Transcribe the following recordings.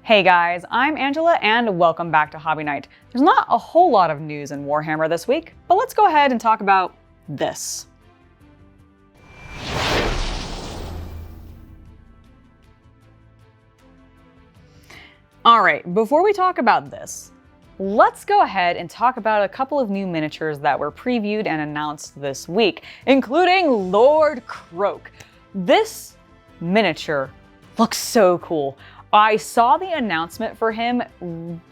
Hey guys, I'm Angela and welcome back to Hobby Night. There's not a whole lot of news in Warhammer this week, but let's go ahead and talk about this. Alright, before we talk about this, let's go ahead and talk about a couple of new miniatures that were previewed and announced this week, including Lord Kroak. This miniature looks so cool. I saw the announcement for him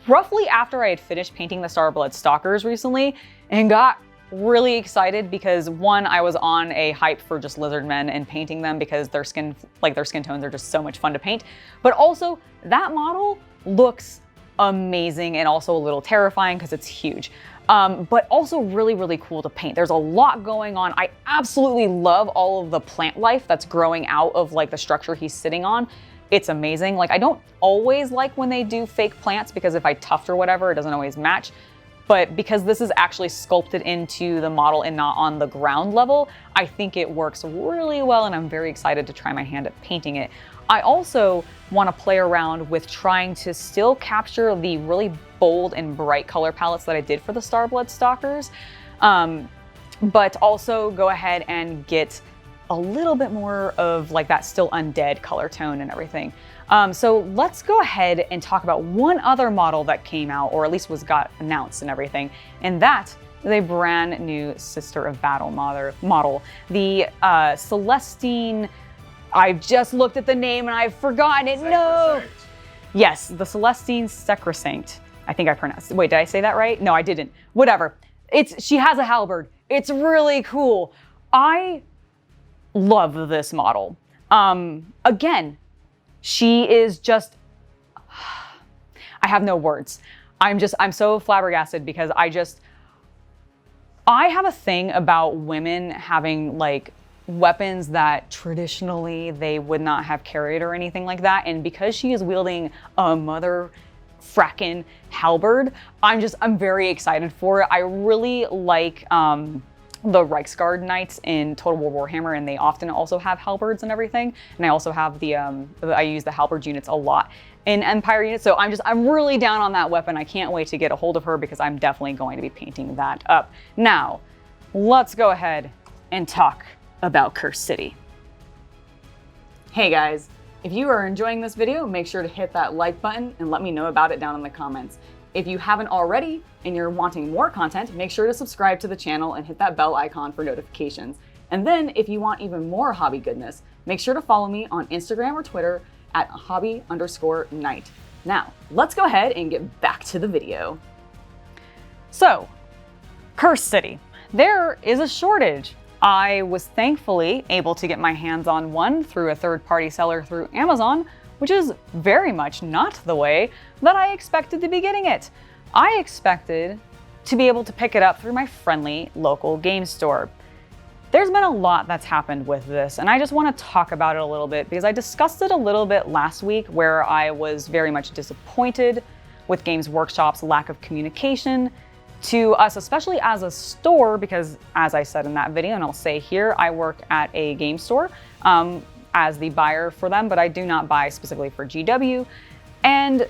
roughly after I had finished painting the Starblood Stalkers recently and got really excited because one, I was on a hype for just lizard men and painting them because their skin tones are just so much fun to paint. But also that model looks amazing and also a little terrifying because it's huge. But also really, really cool to paint. There's a lot going on. I absolutely love all of the plant life that's growing out of like the structure he's sitting on. It's amazing. Like, I don't always like when they do fake plants because if I tuft or whatever, it doesn't always match. But because this is actually sculpted into the model and not on the ground level, I think it works really well and I'm very excited to try my hand at painting it. I also want to play around with trying to still capture the really bold and bright color palettes that I did for the Starblood Stalkers, but also go ahead and get a little bit more of like that still undead color tone and everything. So let's go ahead and talk about one other model that came out, or at least got announced and everything, and that is a brand new Sister of Battle model. The Celestian, I've just looked at the name and I've forgotten it. No! Yes, the Celestian Sacresants. I think I pronounced it. Wait, did I say that right? No, I didn't. Whatever. She has a halberd. It's really cool. I love this model. Again, she is just, I have no words. I'm so flabbergasted because I have a thing about women having like weapons that traditionally they would not have carried or anything like that. And because she is wielding a mother frackin' halberd, I'm very excited for it. I really like, the Reiksguard Knights in Total War Warhammer, and they often also have halberds and everything. And I also have I use the halberd units a lot in Empire units. So I'm really down on that weapon. I can't wait to get a hold of her because I'm definitely going to be painting that up. Now, let's go ahead and talk about Curse City. Hey guys, if you are enjoying this video, make sure to hit that like button and let me know about it down in the comments. If you haven't already and you're wanting more content, make sure to subscribe to the channel and hit that bell icon for notifications. And then if you want even more hobby goodness, make sure to follow me on Instagram or Twitter at hobby_night. Now, let's go ahead and get back to the video. So, Curse City. There is a shortage. I was thankfully able to get my hands on one through a third-party seller through Amazon, which is very much not the way that I expected to be getting it. I expected to be able to pick it up through my friendly local game store. There's been a lot that's happened with this, and I just want to talk about it a little bit because I discussed it a little bit last week where I was very much disappointed with Games Workshop's lack of communication to us, especially as a store, because as I said in that video, and I'll say here, I work at a game store as the buyer for them, but I do not buy specifically for GW. And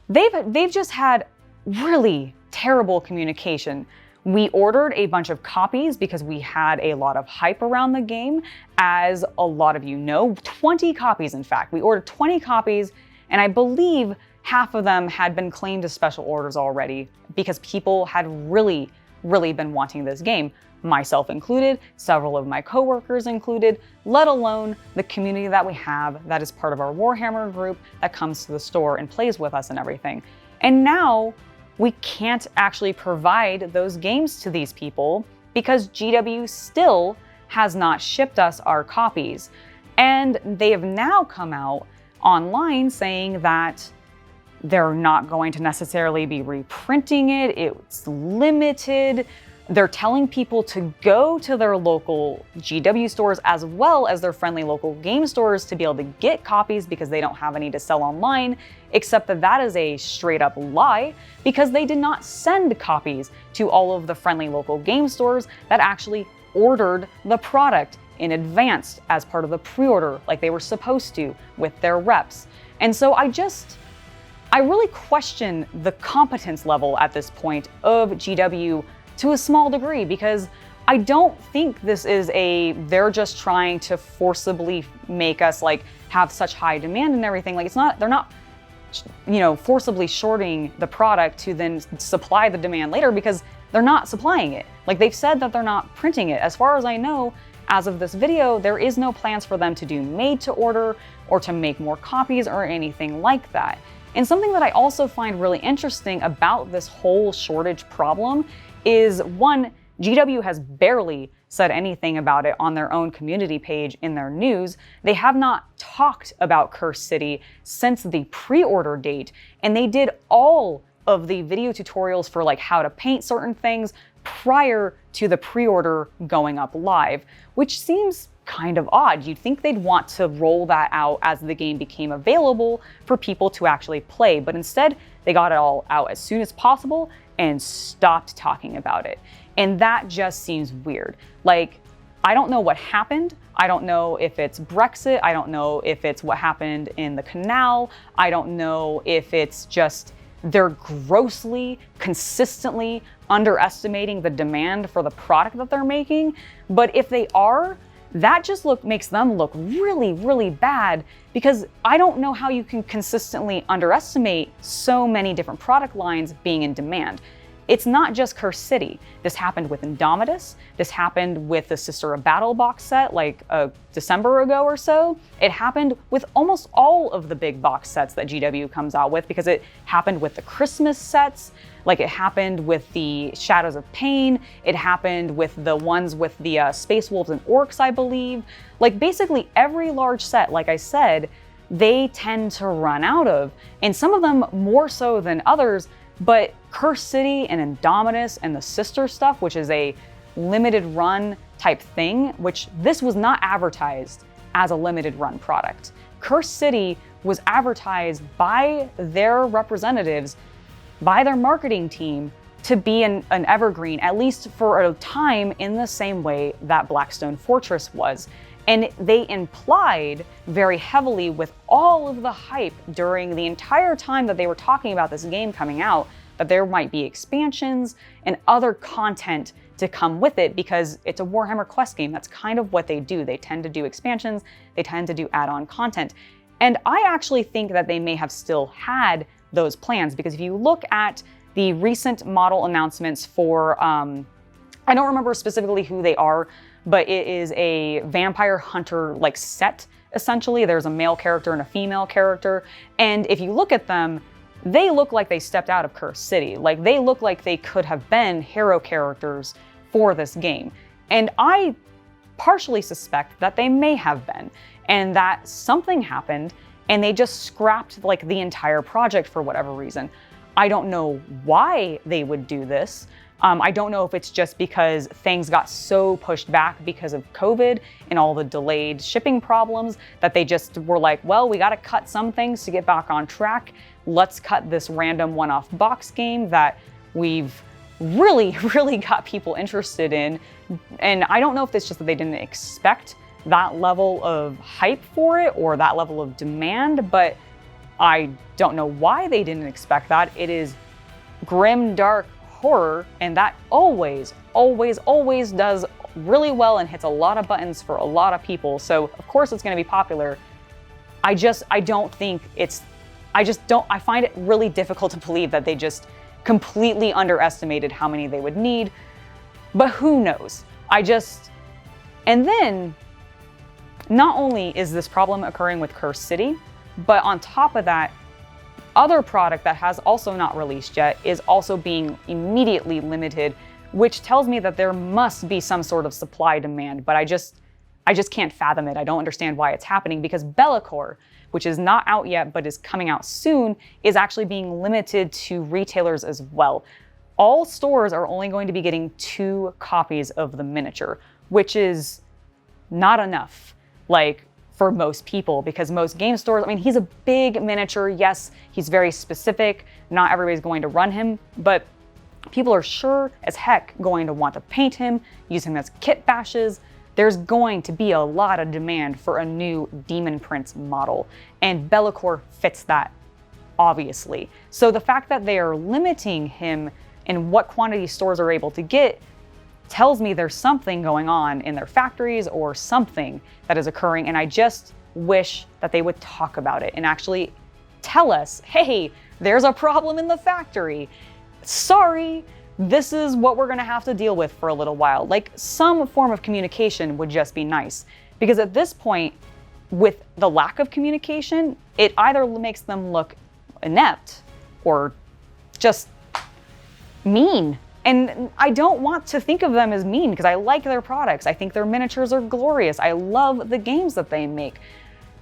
they've just had really terrible communication. We ordered a bunch of copies because we had a lot of hype around the game. As a lot of you know, 20 copies in fact. We ordered 20 copies and I believe half of them had been claimed as special orders already because people had really been wanting this game. Myself included, several of my coworkers included, let alone the community that we have that is part of our Warhammer group that comes to the store and plays with us and everything. And now we can't actually provide those games to these people because GW still has not shipped us our copies. And they have now come out online saying that they're not going to necessarily be reprinting it, it's limited. They're telling people to go to their local GW stores as well as their friendly local game stores to be able to get copies because they don't have any to sell online, except that is a straight up lie because they did not send copies to all of the friendly local game stores that actually ordered the product in advance as part of the pre-order like they were supposed to with their reps. And so I just I really question the competence level at this point of GW to a small degree, because I don't think this is they're just trying to forcibly make us like have such high demand and everything. Like they're not, forcibly shorting the product to then supply the demand later, because they're not supplying it. Like they've said that they're not printing it. As far as I know, as of this video, there is no plans for them to do made to order or to make more copies or anything like that. And something that I also find really interesting about this whole shortage problem is, one, GW has barely said anything about it on their own community page in their news. They have not talked about Cursed City since the pre-order date, and they did all of the video tutorials for like how to paint certain things prior to the pre-order going up live, which seems kind of odd. You'd think they'd want to roll that out as the game became available for people to actually play, but instead they got it all out as soon as possible and stopped talking about it. And that just seems weird. Like, I don't know what happened. I don't know if it's Brexit. I don't know if it's what happened in the canal. I don't know if it's just they're grossly, consistently underestimating the demand for the product that they're making. But if they are, that just makes them look really, really bad, because I don't know how you can consistently underestimate so many different product lines being in demand. It's not just Cursed City. This happened with Indomitus. This happened with the Sisters of Battle box set like December ago or so. It happened with almost all of the big box sets that GW comes out with, because it happened with the Christmas sets, like it happened with the Shadows of Pain, it happened with the ones with the Space Wolves and Orcs, I believe. Like basically every large set, like I said, they tend to run out of, and some of them more so than others. But Cursed City and Indomitus and the Sister stuff, which is a limited run type thing, which this was not advertised as a limited run product. Cursed City was advertised by their representatives, by their marketing team, to be an evergreen, at least for a time, in the same way that Blackstone Fortress was. And they implied very heavily with all of the hype during the entire time that they were talking about this game coming out, that there might be expansions and other content to come with it, because it's a Warhammer Quest game. That's kind of what they do. They tend to do expansions, they tend to do add-on content. And I actually think that they may have still had those plans, because if you look at the recent model announcements for, I don't remember specifically who they are, but it is a vampire hunter like set, essentially. There's a male character and a female character. And if you look at them, they look like they stepped out of Cursed City. Like they look like they could have been hero characters for this game. And I partially suspect that they may have been, and that something happened and they just scrapped like the entire project for whatever reason. I don't know why they would do this. I don't know if it's just because things got so pushed back because of COVID and all the delayed shipping problems that they just were like, well, we got to cut some things to get back on track. Let's cut this random one-off box game that we've really, really got people interested in. And I don't know if it's just that they didn't expect that level of hype for it or that level of demand, but I don't know why they didn't expect that. It is grim, dark horror, and that always, always, always does really well and hits a lot of buttons for a lot of people. So of course it's going to be popular. I find it really difficult to believe that they just completely underestimated how many they would need, but who knows? And then not only is this problem occurring with Cursed City, but on top of that, other product that has also not released yet is also being immediately limited, which tells me that there must be some sort of supply demand, but I just can't fathom it. I don't understand why it's happening, because Be'lakor, which is not out yet but is coming out soon, is actually being limited to retailers as well. All stores are only going to be getting 2 copies of the miniature, which is not enough. Like, for most people, because most game stores, I mean, he's a big miniature. Yes, he's very specific. Not everybody's going to run him, but people are sure as heck going to want to paint him, use him as kit bashes. There's going to be a lot of demand for a new Demon Prince model, and Be'lakor fits that obviously. So the fact that they are limiting him in what quantity stores are able to get tells me there's something going on in their factories or something that is occurring, and I just wish that they would talk about it and actually tell us, hey, there's a problem in the factory. Sorry, this is what we're gonna have to deal with for a little while. Like, some form of communication would just be nice, because at this point, with the lack of communication, it either makes them look inept or just mean. And I don't want to think of them as mean, because I like their products. I think their miniatures are glorious. I love the games that they make.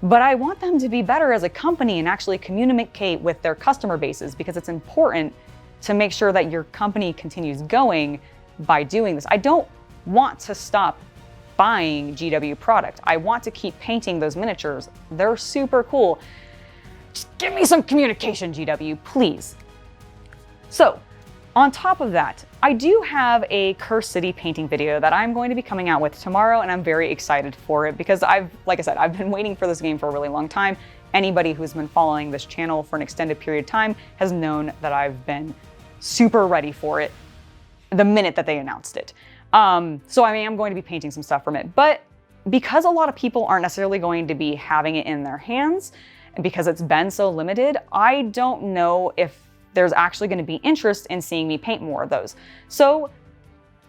But I want them to be better as a company and actually communicate with their customer bases, because it's important to make sure that your company continues going by doing this. I don't want to stop buying GW product. I want to keep painting those miniatures. They're super cool. Just give me some communication, GW, please. So, on top of that, I do have a Cursed City painting video that I'm going to be coming out with tomorrow, and I'm very excited for it because like I said, I've been waiting for this game for a really long time. Anybody who's been following this channel for an extended period of time has known that I've been super ready for it the minute that they announced it. So I am going to be painting some stuff from it, but because a lot of people aren't necessarily going to be having it in their hands, and because it's been so limited, I don't know if there's actually going to be interest in seeing me paint more of those. So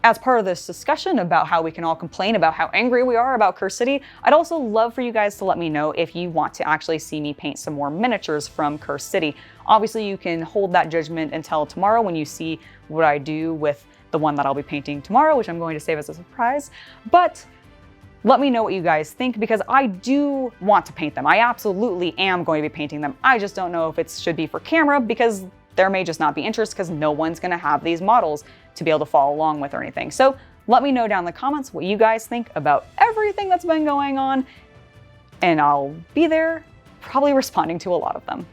as part of this discussion about how we can all complain about how angry we are about Cursed City, I'd also love for you guys to let me know if you want to actually see me paint some more miniatures from Cursed City. Obviously, you can hold that judgment until tomorrow when you see what I do with the one that I'll be painting tomorrow, which I'm going to save as a surprise. But let me know what you guys think, because I do want to paint them. I absolutely am going to be painting them. I just don't know if it should be for camera, because there may just not be interest, because no one's gonna have these models to be able to follow along with or anything. So let me know down in the comments what you guys think about everything that's been going on, and I'll be there probably responding to a lot of them.